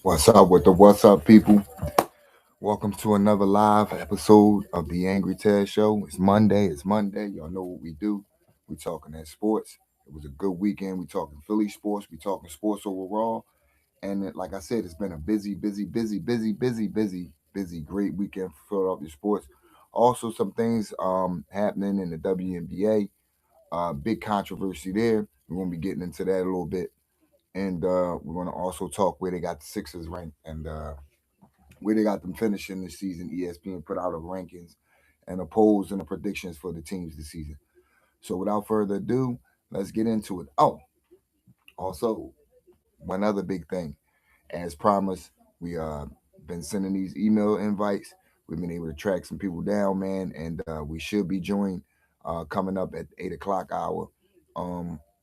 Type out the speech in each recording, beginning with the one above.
What's up, people? Welcome to another live episode of the Angry Ted Show. It's Monday. It's Monday. Y'all know what we do. We talking that sports. It was a good weekend. We talking Philly sports. We talking sports overall. Like I said, it's been a busy, great weekend for Philadelphia sports. Also, some things happening in the WNBA. Big controversy there. We're gonna be getting into that a little bit, and we're gonna also talk where they got the Sixers ranked and where they got them finishing this season. ESPN put out a rankings and a polls and the predictions for the teams this season. So without further ado, let's get into it. Oh, also one other big thing, as promised, we been sending these email invites. We've been able to track some people down, man, and we should be joined coming up at 8 o'clock hour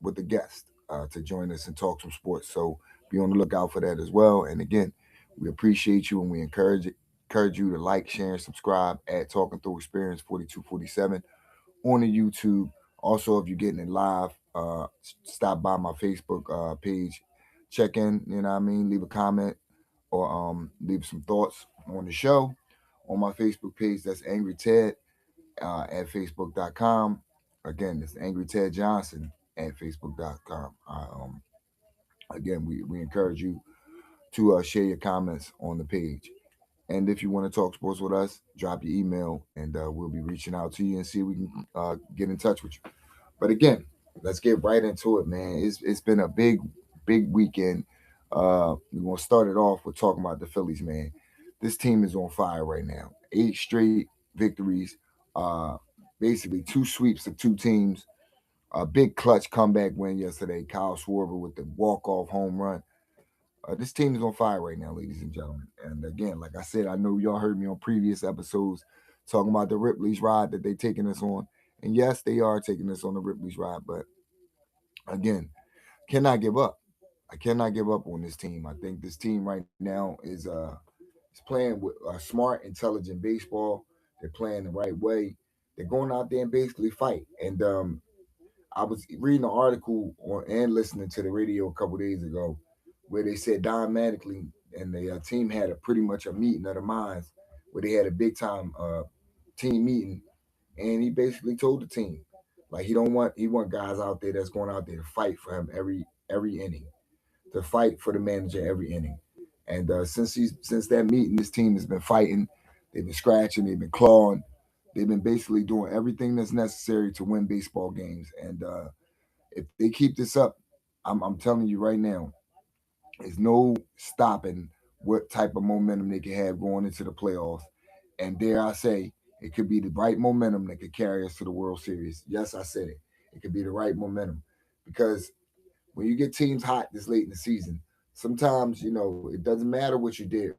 with a guest to join us and talk some sports. So be on the lookout for that as well. And again, we appreciate you and we encourage you to like, share, and subscribe at Talking Through Experience 4247 on the YouTube. Also, if you're getting it live, stop by my Facebook page, check in. You know what I mean? Leave a comment or leave some thoughts on the show on my Facebook page. That's Angry Ted at Facebook.com. Again, it's Angry Ted Johnson at Facebook.com. Again, we encourage you to share your comments on the page. And if you want to talk sports with us, drop your email and we'll be reaching out to you and see if we can get in touch with you. But again, let's get right into it, man. It's been a big weekend. We're gonna start it off with talking about the Phillies, man. This team is on fire right now. 8 straight victories, uh, basically two sweeps of two teams. A big clutch comeback win yesterday. Kyle Schwarber with the walk-off home run. This team is on fire right now, ladies and gentlemen. And again, like I said, I know y'all heard me on previous episodes talking about the Ripley's ride that they taking us on. And yes, they are taking us on the Ripley's ride, but again, cannot give up. I cannot give up on this team. I think this team right now is playing with smart, intelligent baseball. They're playing the right way. They're going out there and basically fight. And I was reading an article and listening to the radio a couple days ago where they said Don Mattingly and the team had a pretty much a meeting of the minds where they had a big time team meeting, and he basically told the team like he want guys out there that's going out there to fight for him every inning, to fight for the manager every inning. And since that meeting, this team has been fighting. They've been scratching. They've been clawing. They've been basically doing everything that's necessary to win baseball games. And if they keep this up, I'm telling you right now, there's no stopping what type of momentum they can have going into the playoffs. And dare I say, it could be the right momentum that could carry us to the World Series. Yes, I said it. It could be the right momentum because when you get teams hot this late in the season, sometimes it doesn't matter what you did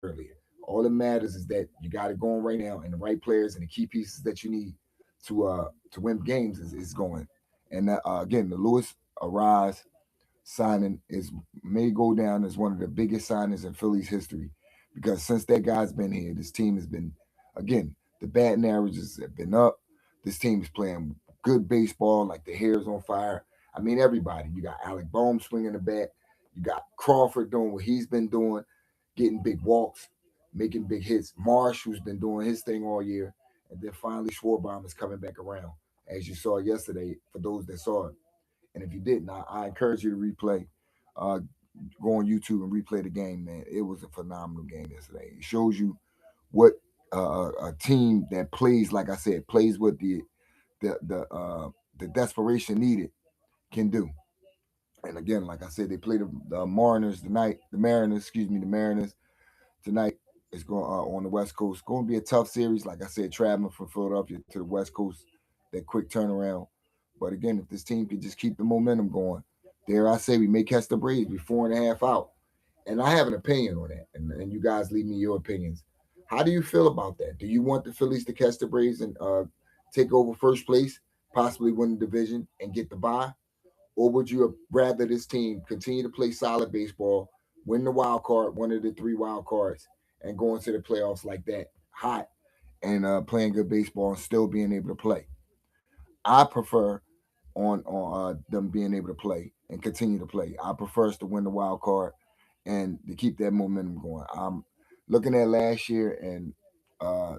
earlier. All that matters is that you got it going right now, and the right players and the key pieces that you need to win games is going. And again, the Luis Arise signing is may go down as one of the biggest signings in Philly's history because since that guy's been here, this team has been again the batting averages have been up. This team is playing good baseball, like the hair's on fire. I mean, everybody. You got Alec Bohm swinging the bat. You got Crawford doing what he's been doing, getting big walks, making big hits. Marsh, who's been doing his thing all year, and then finally Schwarber is coming back around, as you saw yesterday. For those that saw it, and if you didn't, I encourage you to replay. Uh, Go on YouTube and replay the game, man. It was a phenomenal game yesterday. It shows you what a team that plays, like I said, plays with the the uh, the desperation needed can do. And again, like I said, they play the Mariners tonight. The Mariners tonight. Is going on the West Coast. Going to be a tough series, like I said, traveling from Philadelphia to the West Coast. That quick turnaround. But again, if this team could just keep the momentum going, dare I say, we may catch the Braves. Be 4.5 out. And I have an opinion on that. And you guys leave me your opinions. How do you feel about that? Do you want the Phillies to catch the Braves and take over first place, possibly win the division and get the bye? Or would you rather this team continue to play solid baseball, win the wild card, one of the three wild cards, and go into the playoffs like that, hot, and playing good baseball and still being able to play? I prefer on them being able to play and continue to play. I prefer us to win the wild card and to keep that momentum going. I'm looking at last year and uh,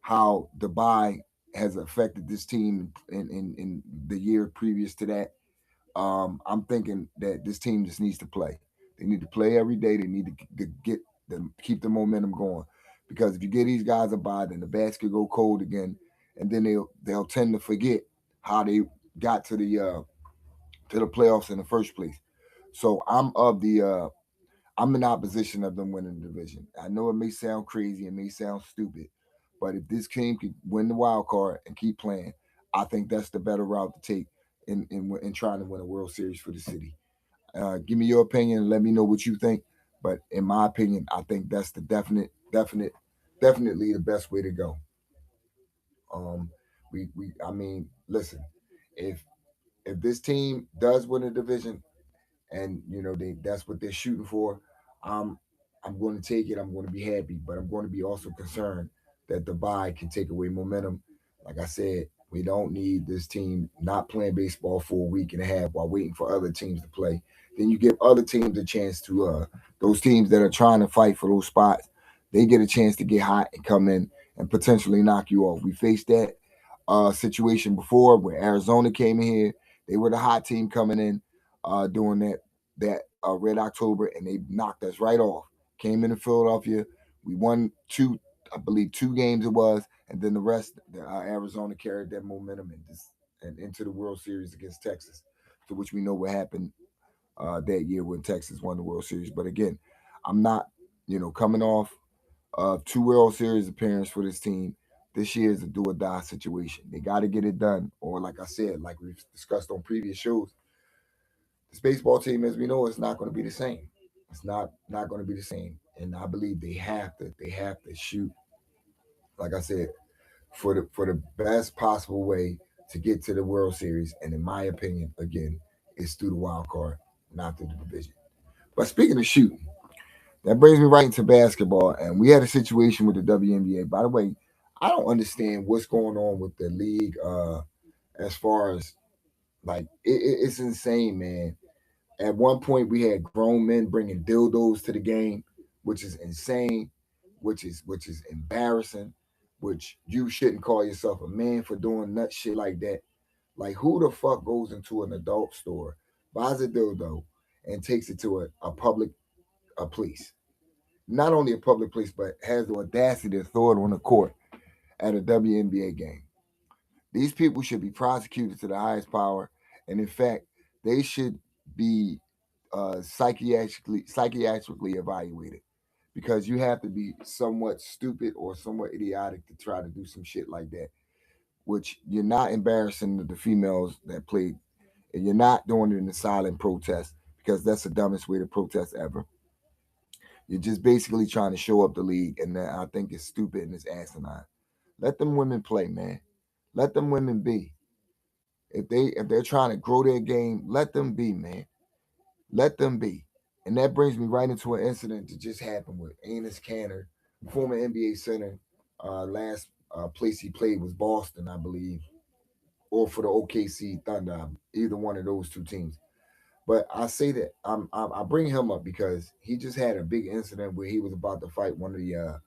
how Dubai has affected this team in the year previous to that. I'm thinking that this team just needs to play. They need to play every day. They need to get them keep the momentum going, because if you get these guys a bye, then the bats could go cold again, and then they'll tend to forget how they got to the playoffs in the first place. So I'm in opposition of them winning the division. I know it may sound crazy, it may sound stupid, but if this team could win the wild card and keep playing, I think that's the better route to take in trying to win a World Series for the city. Give me your opinion and let me know what you think. But in my opinion, I think that's the definitely the best way to go. Um, I mean, listen, if if this team does win the division, and that's what they're shooting for, I'm I'm going to take it. I'm going to be happy, but I'm going to be also concerned that the bye can take away momentum. Like I said, we don't need this team not playing baseball for a week and a half while waiting for other teams to play. Then you give other teams a chance to those teams that are trying to fight for those spots, they get a chance to get hot and come in and potentially knock you off. We faced that situation before where Arizona came in here. They were the hot team coming in during that Red October, and they knocked us right off. Came into Philadelphia, we won two, I believe, 2 games it was, and then the rest, Arizona carried that momentum and into the World Series against Texas, to which we know what happened that year when Texas won the World Series. But again, I'm not, coming off of 2 World Series appearances for this team. This year is a do or die situation. They got to get it done, or like I said, like we've discussed on previous shows, this baseball team, as we know, is not going to be the same. It's not going to be the same, and I believe they have to shoot, like I said, for the best possible way to get to the World Series. And in my opinion, again, it's through the wild card, not through the division. But speaking of shooting, that brings me right into basketball, and we had a situation with the WNBA. By the way, I don't understand what's going on with the league as far as like it's insane, man. At one point, we had grown men bringing dildos to the game, which is insane, which is embarrassing, which you shouldn't call yourself a man for doing nut shit like that. Like, who the fuck goes into an adult store, buys a dildo, and takes it to a public a place? Not only a public place, but has the audacity to throw it on the court at a WNBA game. These people should be prosecuted to the highest power, and in fact, they should be psychiatrically evaluated, because you have to be somewhat stupid or somewhat idiotic to try to do some shit like that. Which you're not embarrassing the females that played, and you're not doing it in a silent protest, because that's the dumbest way to protest ever. You're just basically trying to show up the league, and that I think it's stupid and it's asinine. Let them women play, man. Let them women be. If they're trying to grow their game, let them be, man. Let them be. And that brings me right into an incident that just happened with Enes Kanter, former NBA center. Last place he played was Boston, I believe, or for the OKC Thunder, either one of those two teams. But I say that I bring him up because he just had a big incident where he was about to fight one of the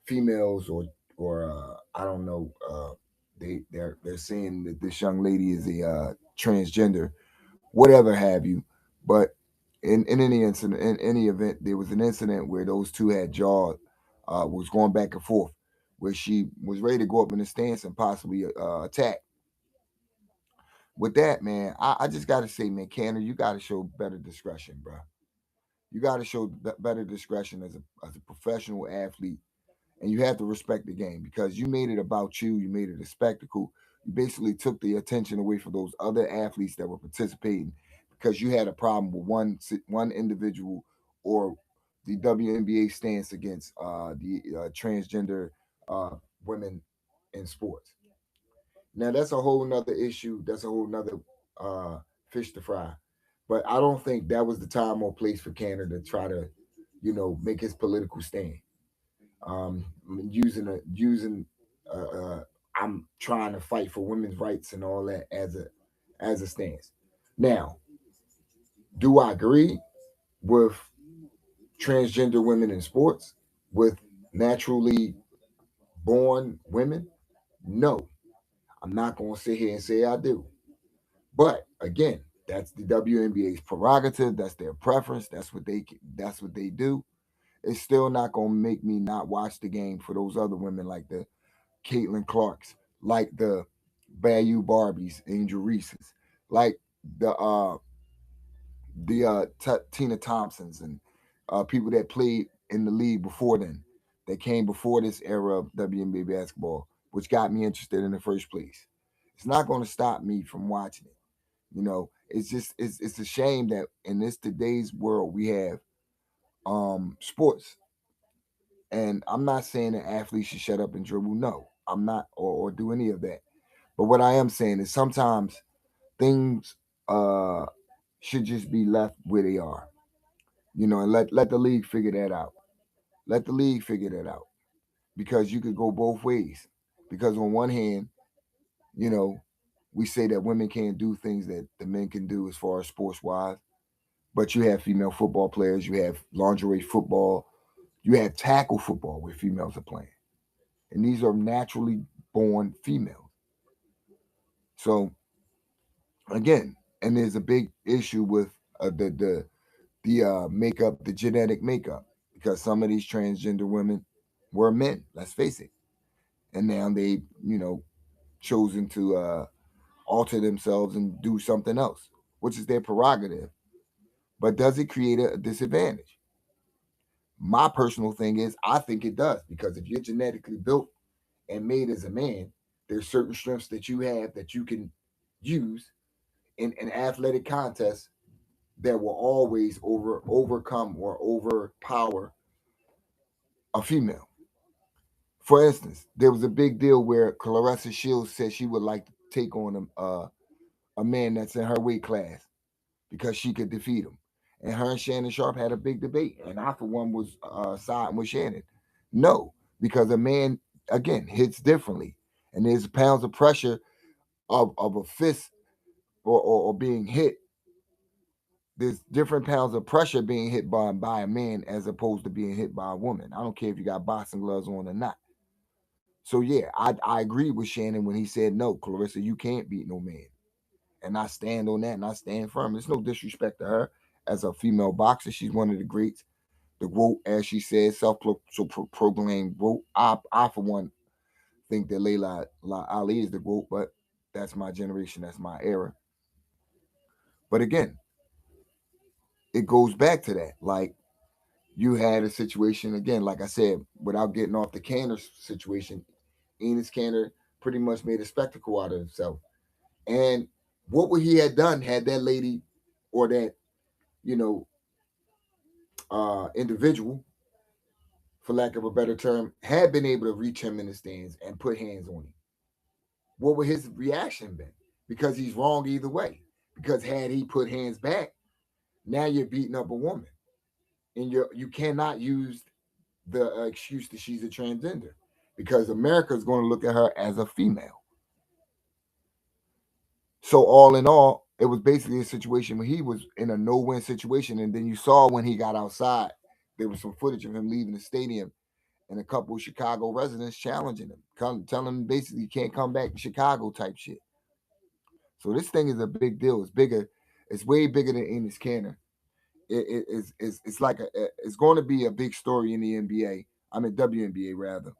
females, or I don't know. They're saying that this young lady is a transgender, whatever have you. But in any incident, in any event, there was an incident where those two had jawed, was going back and forth, where she was ready to go up in the stance and possibly attack. With that, man, I just got to say, man, Canner, you got to show better discretion, bro. You got to show better discretion as a professional athlete, and you have to respect the game, because you made it about you. You made it a spectacle. You basically took the attention away from those other athletes that were participating, because you had a problem with one individual, or the WNBA stance against the transgender uh, women in sports. Now that's a whole nother issue. That's a whole nother uh, fish to fry. But I don't think that was the time or place for Canada to try to, make his political stand. Um, using I'm trying to fight for women's rights and all that as a stance. Now, do I agree with? transgender women in sports with naturally born women? No, I'm not going to sit here and say I do. But again, that's the WNBA's prerogative. That's their preference. That's what they do. It's still not going to make me not watch the game for those other women like the Caitlin Clarks, like the Bayou Barbies, Angel Reese's, like the Tina Thompsons and people that played in the league before then, that came before this era of WNBA basketball, which got me interested in the first place. It's not going to stop me from watching it. It's just it's a shame that in this today's world we have sports, and I'm not saying that athletes should shut up and dribble. No, I'm not, or do any of that. But what I am saying is sometimes things uh should just be left where they are. And let the league figure that out. Let the league figure that out, because you could go both ways. Because on one hand, you know, we say that women can't do things that the men can do as far as sports wise, but you have female football players, you have lingerie football, you have tackle football where females are playing, and these are naturally born females. So again, and there's a big issue with the makeup, the genetic makeup, because some of these transgender women were men. Let's face it, and now they, chosen to alter themselves and do something else, which is their prerogative. But does it create a disadvantage? My personal thing is, I think it does, because if you're genetically built and made as a man, there's certain strengths that you have that you can use in an athletic contest that will always overcome or overpower a female. For instance, there was a big deal where Clarissa Shields said she would like to take on a man that's in her weight class because she could defeat him. And her and Shannon Sharp had a big debate, and I, for one, was siding with Shannon. No, because a man, again, hits differently, and there's pounds of pressure of a fist or being hit. There's different pounds of pressure being hit by a man as opposed to being hit by a woman. I don't care if you got boxing gloves on or not. So yeah, I agree with Shannon when he said no, Clarissa, you can't beat no man, and I stand on that, and I stand firm. There's no disrespect to her as a female boxer. She's one of the greats. The GOAT, as she said, self-proclaimed GOAT. I for one think that Layla Ali is the GOAT, but that's my generation, that's my era. But again, it goes back to that. Like, you had a situation again, like I said, without getting off the Canner situation. Enos Canner pretty much made a spectacle out of himself. And what would he have done had that lady or that, you know, individual, for lack of a better term, had been able to reach him in the stands and put hands on him? What would his reaction been? Because he's wrong either way. Because had he put hands back, now you're beating up a woman, and you cannot use the excuse that she's a transgender, because America is going to look at her as a female. So all in all, it was basically a situation where he was in a no-win situation, and then you saw when he got outside, there was some footage of him leaving the stadium, and a couple of Chicago residents challenging him, telling him basically he can't come back to Chicago type shit. So this thing is a big deal. It's bigger. It's way bigger than Enos Canner. It's like it's going to be a big story in the NBA. I mean WNBA rather.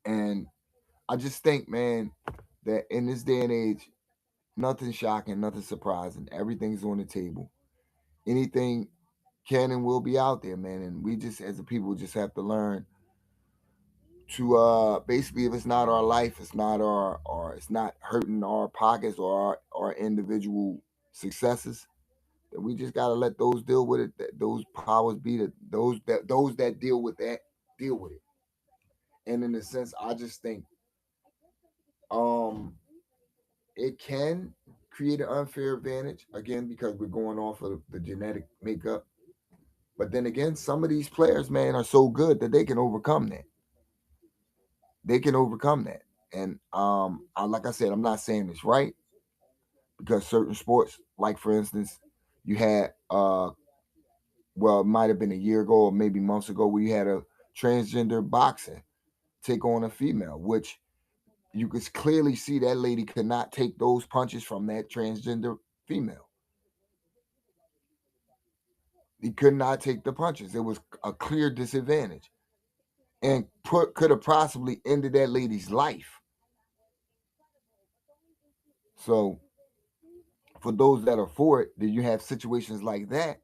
And I just think, man, that in this day and age, nothing shocking, nothing surprising. Everything's on the table. Anything can and will be out there, man. And we just, as a people, just have to learn to basically, if it's not our life, it's not it's not hurting our pockets or our individual successes, then we just gotta let those deal with it. That those powers be that those that deal with that deal with it. And in a sense, I just think um it can create an unfair advantage again because we're going off of the genetic makeup. But then again, some of these players, man, are so good that they can overcome that. They can overcome that. And like I said, I'm not saying it's right, because certain sports, like for instance, you had well, it might have been a year ago or maybe months ago, we had a transgender boxer take on a female, which you could clearly see that lady could not take those punches from that transgender female. He could not take the punches. It was a clear disadvantage and could have possibly ended that lady's life. So, for those that are for it, then you have situations like that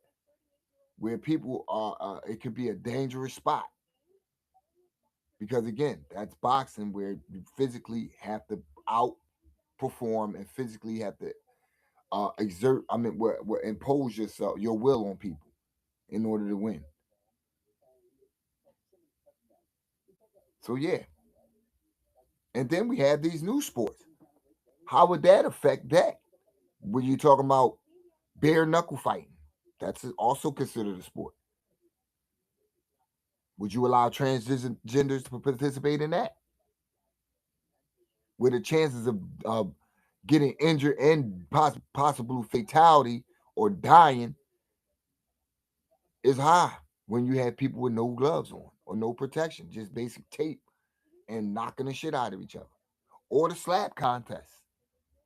where people are, it could be a dangerous spot. Because again, that's boxing where you physically have to outperform and physically have to exert, where impose yourself, your will on people in order to win. So yeah, and then we have these new sports. How would that affect that? When you talking about bare knuckle fighting, that's also considered a sport. Would you allow transgenders to participate in that? Where the chances of getting injured and possible fatality or dying is high when you have people with no gloves on or no protection, just basic tape and knocking the shit out of each other. Or the slap contest.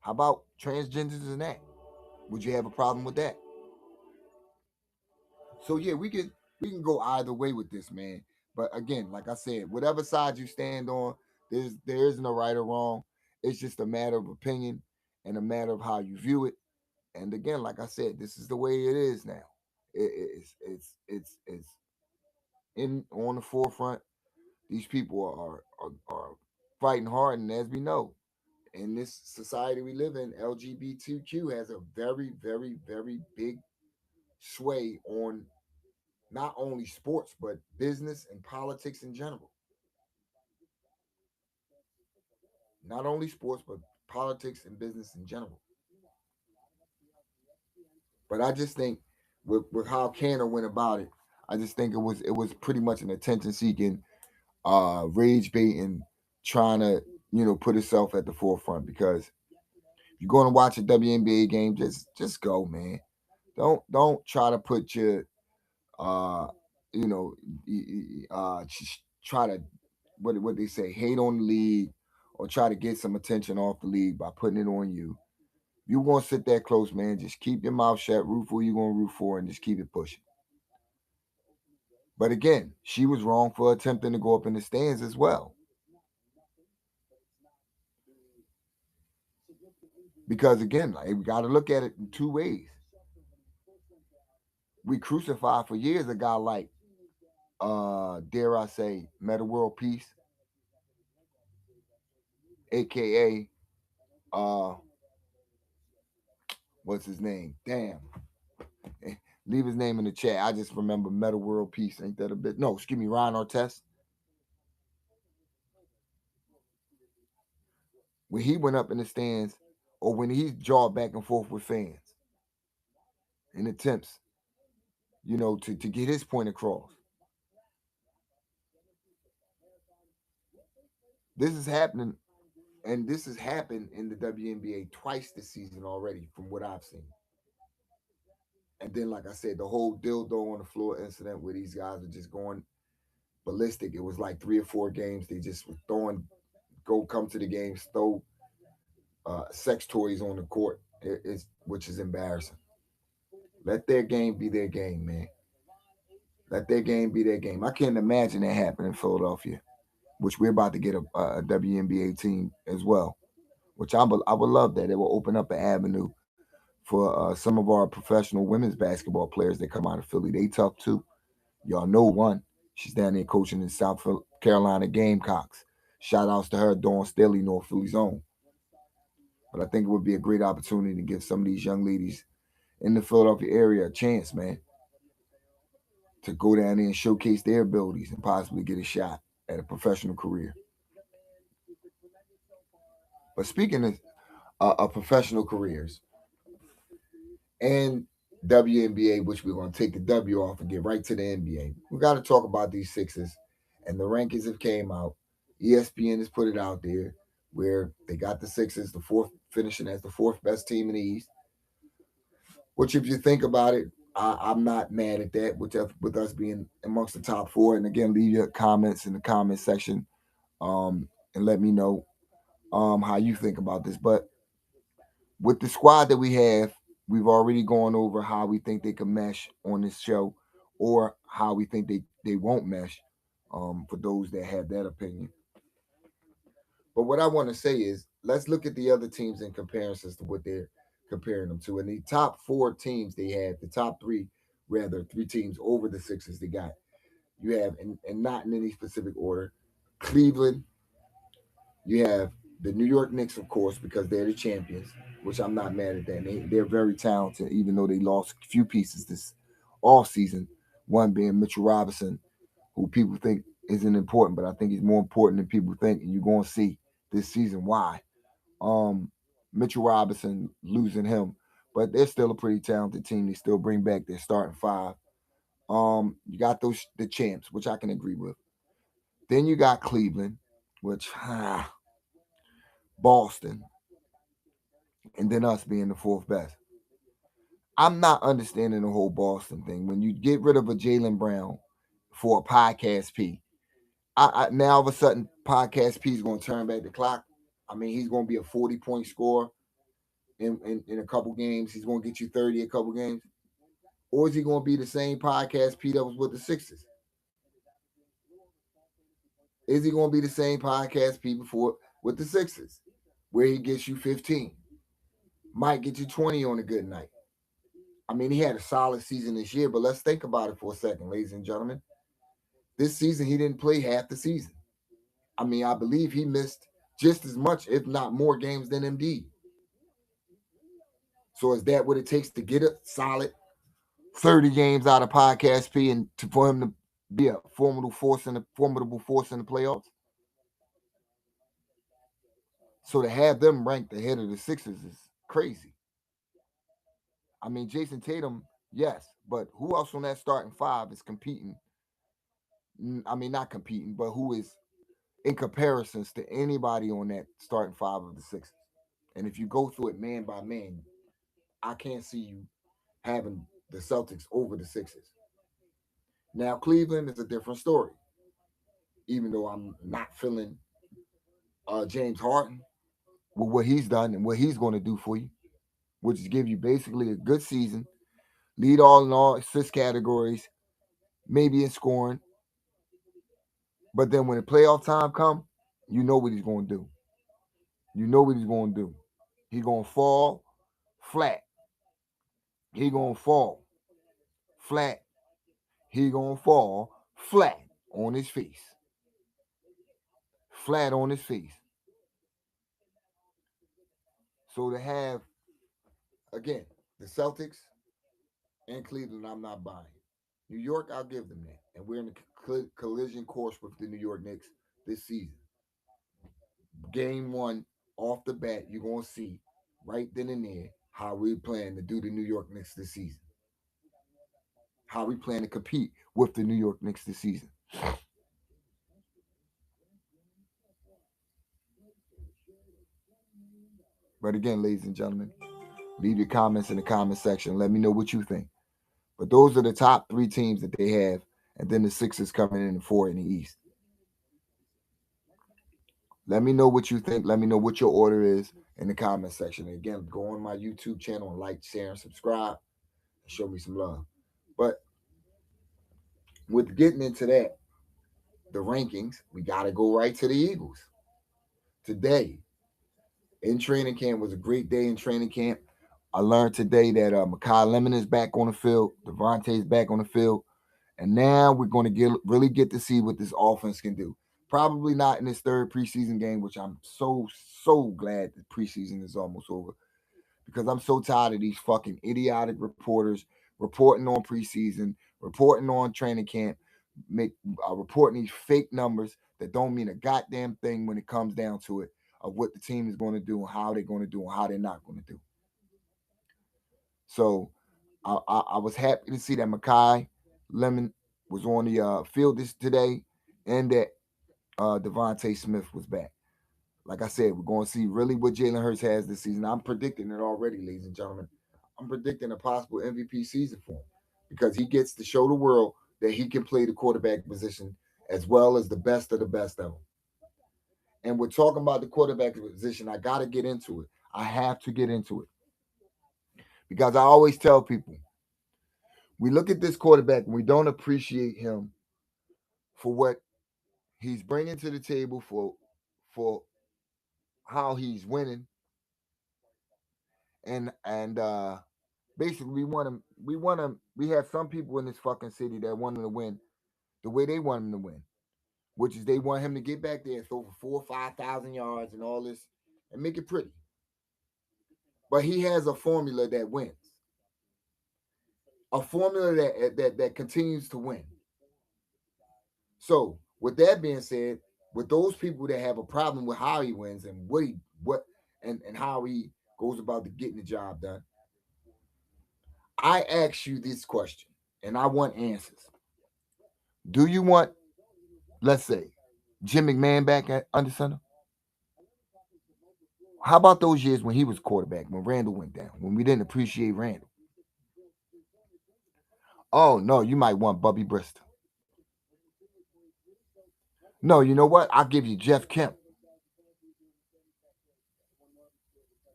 How about transgenders in that? Would you have a problem with that? So yeah, we can go either way with this, man. But again, like I said, whatever side you stand on, there is no right or wrong. It's just a matter of opinion and a matter of how you view it. And again, like I said, this is the way it is now. It's in on the forefront. These people are fighting hard, and as we know, in this society we live in, LGBTQ has a very, very, very big sway on not only sports but business and politics in general. Not only sports but politics and business in general. But I just think with how Canner went about it, I just think it was pretty much an attention seeking, rage baiting, trying to put itself at the forefront. Because if you're going to watch a WNBA game, just go, man. Don't try to put your uh you know try to what they say, hate on the league or try to get some attention off the league by putting it on you. If you want to sit that close, man, just keep your mouth shut, root for who you're going to root for, and just keep it pushing. But again, she was wrong for attempting to go up in the stands as well. Because again, like, we got to look at it in two ways. We crucified for years a guy like, dare I say, Meta World Peace, aka uh, what's his name? Damn. Leave his name in the chat. I just remember Meta World Peace. Ain't that a bit? No, excuse me, Ryan Artest. When he went up in the stands, or when he jawed back and forth with fans in attempts, to get his point across. This is happening, and this has happened in the WNBA twice this season already, from what I've seen. And then, like I said, the whole dildo on the floor incident where these guys were just going ballistic. It was like 3 or 4 games. They just were come to the games, throw sex toys on the court, which is embarrassing. Let their game be their game, man. Let their game be their game. I can't imagine that happening in Philadelphia, which we're about to get a WNBA team as well. Which I would love that. It will open up an avenue for some of our professional women's basketball players that come out of Philly. They tough too. Y'all know one. She's down there coaching in South Carolina Gamecocks. Shout outs to her, Dawn Staley, North Philly's own. But I think it would be a great opportunity to give some of these young ladies in the Philadelphia area a chance, man, to go down there and showcase their abilities and possibly get a shot at a professional career. But speaking of professional careers and WNBA, which we're going to take the W off and get right to the NBA, we got to talk about these Sixers. And the rankings have came out. ESPN has put it out there where they got the Sixers, the fourth, finishing as the fourth best team in the East. Which, if you think about it, I'm not mad at that with us being amongst the top four. And again, leave your comments in the comment section, and let me know how you think about this. But with the squad that we have, we've already gone over how we think they can mesh on this show, or how we think they won't mesh. For those that have that opinion. But what I want to say is, let's look at the other teams in comparisons to what they're comparing them to. And the top four teams they have, the top three, rather, three teams over the Sixers they got. You have, and not in any specific order, Cleveland. You have the New York Knicks, of course, because they're the champions, which I'm not mad at that. They're very talented, even though they lost a few pieces this off season. One being Mitchell Robinson, who people think isn't important, but I think he's more important than people think, and you're going to see this season why. Um, Mitchell Robinson, losing him, but they're still a pretty talented team. They still bring back their starting five. You got the champs, which I can agree with. Then you got Cleveland, which Boston, and then us being the fourth best. I'm not understanding the whole Boston thing. When you get rid of a Jaylen Brown for a podcast P, now all of a sudden podcast P is going to turn back the clock. I mean, he's going to be a 40-point scorer in a couple games. He's going to get you 30 a couple games. Or is he going to be the same podcast P that was with the Sixers? Is he going to be the same podcast P before with the Sixers, where he gets you 15, might get you 20 on a good night? I mean, he had a solid season this year, but let's think about it for a second, ladies and gentlemen. This season, he didn't play half the season. I mean, I believe he missed just as much, if not more, games than MD. So is that what it takes to get a solid 30 games out of podcast P and for him to be a formidable force in the playoffs? So to have them ranked ahead of the Sixers is crazy. I mean, Jason Tatum, yes, but who else on that starting five is competing? I mean, not competing, but who is in comparisons to anybody on that starting five of the Sixers? And if you go through it man by man, I can't see you having the Celtics over the Sixers. Now, Cleveland is a different story. Even though I'm not feeling James Harden with what he's done and what he's going to do for you, which is give you basically a good season, lead all in all assist categories, maybe in scoring. But then when the playoff time come, you know what he's going to do. You know what he's going to do. He's going to fall flat. He going to fall flat. He going to fall flat on his face. Flat on his face. So to have, again, the Celtics and Cleveland, I'm not buying. New York, I'll give them that. And we're in a collision course with the New York Knicks this season. Game one, off the bat, you're going to see right then and there how we plan to do the New York Knicks this season. How we plan to compete with the New York Knicks this season. But again, ladies and gentlemen, leave your comments in the comment section. Let me know what you think. But those are the top three teams that they have, and then the Sixers coming in four in the East. Let me know what you think. Let me know what your order is in the comment section. And again, go on my YouTube channel and like, share, and subscribe, and show me some love. But with getting into that, the rankings, we got to go right to the Eagles. Today, in training camp, was a great day in training camp. I learned today that Mekhi Lemon is back on the field. Devontae's back on the field. And now we're going to really get to see what this offense can do. Probably not in this third preseason game, which I'm so glad the preseason is almost over, because I'm so tired of these fucking idiotic reporters reporting on preseason, reporting on training camp, reporting these fake numbers that don't mean a goddamn thing when it comes down to it, of what the team is going to do and how they're going to do and how they're not going to do. So I was happy to see that Mekhi Lemon was on the field today, and that Devontae Smith was back. Like I said, we're going to see really what Jalen Hurts has this season. I'm predicting it already, ladies and gentlemen. I'm predicting a possible MVP season for him. because he gets to show the world that he can play the quarterback position as well as the best of them. And we're talking about the quarterback position. I got to get into it. I have to get into it because I always tell people we look at this quarterback and we don't appreciate him for what he's bringing to the table, for how he's winning, and basically we have some people in this fucking city that want him to win the way they want him to win, which is they want him to get back there and throw for 4 or 5 thousand yards and all this and make it pretty. But he has a formula that wins, a formula that continues to win. So, with that being said, with those people that have a problem with how he wins and and how he goes about getting the job done, I ask you this question, and I want answers. Do you want, let's say, Jim McMahon back at under center? How about those years when he was quarterback, when Randall went down, when we didn't appreciate Randall? Oh no, you might want Bubby Bristol. No, you know what? I'll give you Jeff Kemp.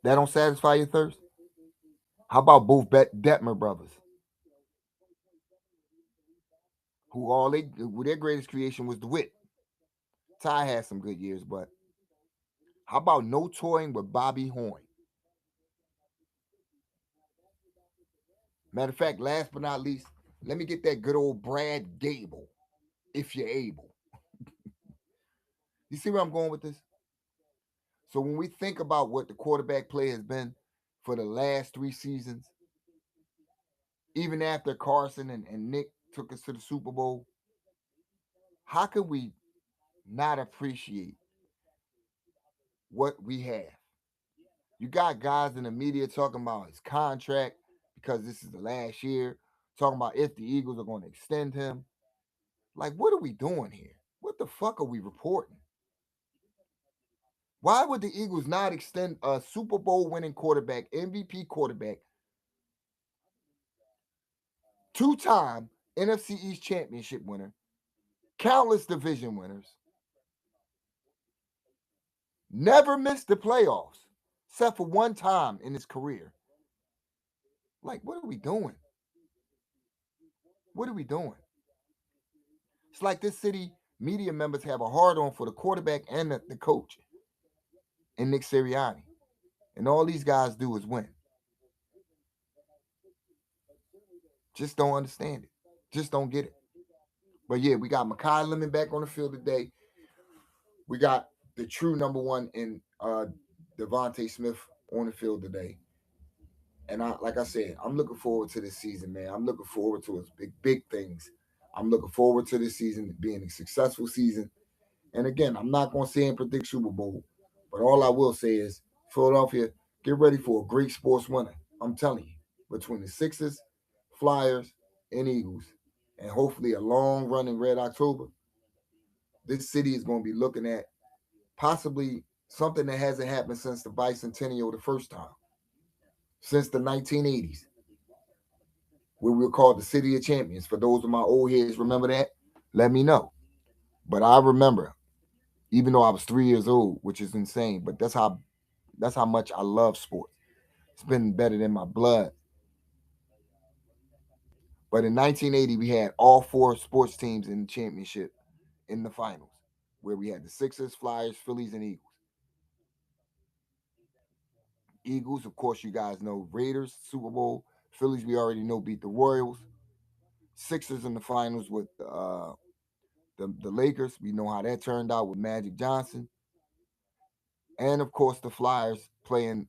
That don't satisfy your thirst? How about both Detmer brothers? Who their greatest creation was the wit. Ty had some good years, but how about no toying with Bobby Horn? Matter of fact, last but not least, let me get that good old Brad Gable, if you're able. You see where I'm going with this? So when we think about what the quarterback play has been for the last 3 seasons, even after Carson and Nick took us to the Super Bowl, how can we not appreciate what we have? You got guys in the media talking about his contract because this is the last year, talking about if the Eagles are going to extend him. Like, what are we doing here? What the fuck are we reporting? Why would the Eagles not extend a Super Bowl winning quarterback, MVP quarterback, 2-time NFC East championship winner, countless division winners, never missed the playoffs except for one time in his career? Like, what are we doing? What are we doing? It's like this city media members have a hard on for the quarterback and the coach and Nick Sirianni. And all these guys do is win. Just don't understand it. Just don't get it. But yeah, we got Mekhi Lemon back on the field today. We got the true number one in Devontae Smith on the field today. And like I said, I'm looking forward to this season, man. I'm looking forward to its big things. I'm looking forward to this season being a successful season. And again, I'm not going to say and predict Super Bowl, but all I will say is Philadelphia, get ready for a great sports winter. I'm telling you, between the Sixers, Flyers, and Eagles, and hopefully a long run in Red October, this city is going to be looking at possibly something that hasn't happened since the bicentennial the first time, since the 1980s, where we were called the City of Champions. For those of my old heads, remember that? Let me know. But I remember, even though I was 3 years old, which is insane, but that's how much I love sports. It's been better than my blood. But in 1980, we had all 4 sports teams in the championship in the finals, where we had the Sixers, Flyers, Phillies, and Eagles. Eagles, of course, you guys know Raiders, Super Bowl. Phillies, we already know, beat the Royals. Sixers in the finals with the Lakers. We know how that turned out with Magic Johnson. And of course, the Flyers playing,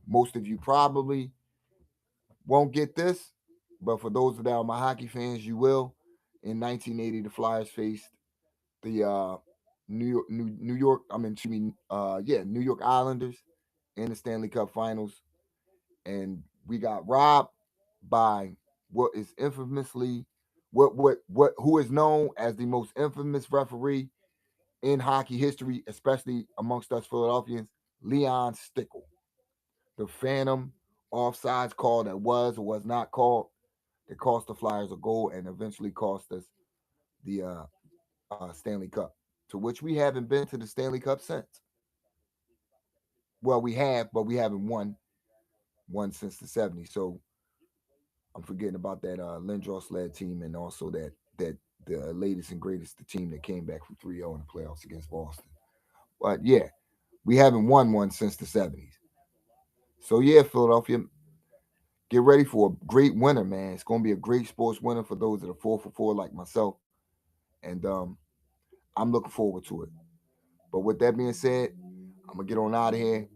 most of you probably won't get this, but for those that are my hockey fans, you will. In 1980, the Flyers faced the New York. I mean, New York Islanders in the Stanley Cup Finals, and we got robbed by what is infamously what who is known as the most infamous referee in hockey history, especially amongst us Philadelphians, Leon Stickle, the phantom offsides call that was or was not called. that cost the Flyers a goal and eventually cost us the Stanley Cup, to which we haven't been to the Stanley Cup since. Well, we have, but we haven't won one since the '70s. So I'm forgetting about that Lindros led team, and also that the latest and greatest, the team that came back from 3-0 in the playoffs against Boston. But yeah, we haven't won one since the '70s. So yeah, Philadelphia, get ready for a great winter, man. It's going to be a great sports winter for those that are 4 for 4 like myself, and I'm looking forward to it. But with that being said, I'm gonna get on out of here.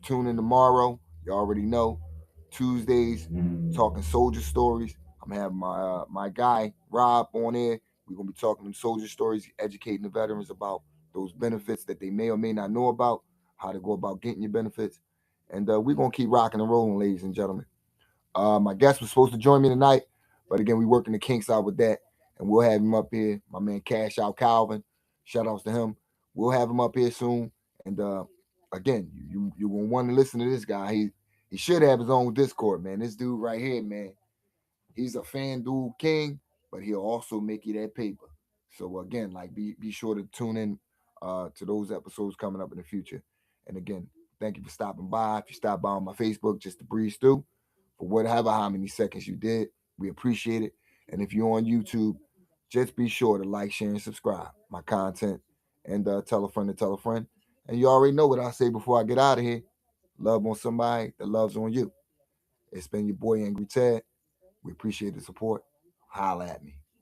Tune in tomorrow. You already know. Tuesdays, talking soldier stories. I'm gonna have my guy Rob on there. We're gonna be talking soldier stories, educating the veterans about those benefits that they may or may not know about, how to go about getting your benefits, and we're gonna keep rocking and rolling, ladies and gentlemen. My guest was supposed to join me tonight, but again, we working the kinks out with that, and we'll have him up here. My man Cash Out Calvin, shout outs to him. We'll have him up here soon, and again, you gonna want to listen to this guy. He should have his own Discord, man. This dude right here, man, he's a fan dude king, but he'll also make you that paper. So again, like be sure to tune in to those episodes coming up in the future. And again, thank you for stopping by. If you stop by on my Facebook, just to breeze through for whatever how many seconds you did, we appreciate it. And if you're on YouTube, just be sure to like, share, and subscribe my content, and tell a friend to tell a friend. And you already know what I say before I get out of here. Love on somebody that loves on you. It's been your boy Angry Ted. We appreciate the support. Holla at me.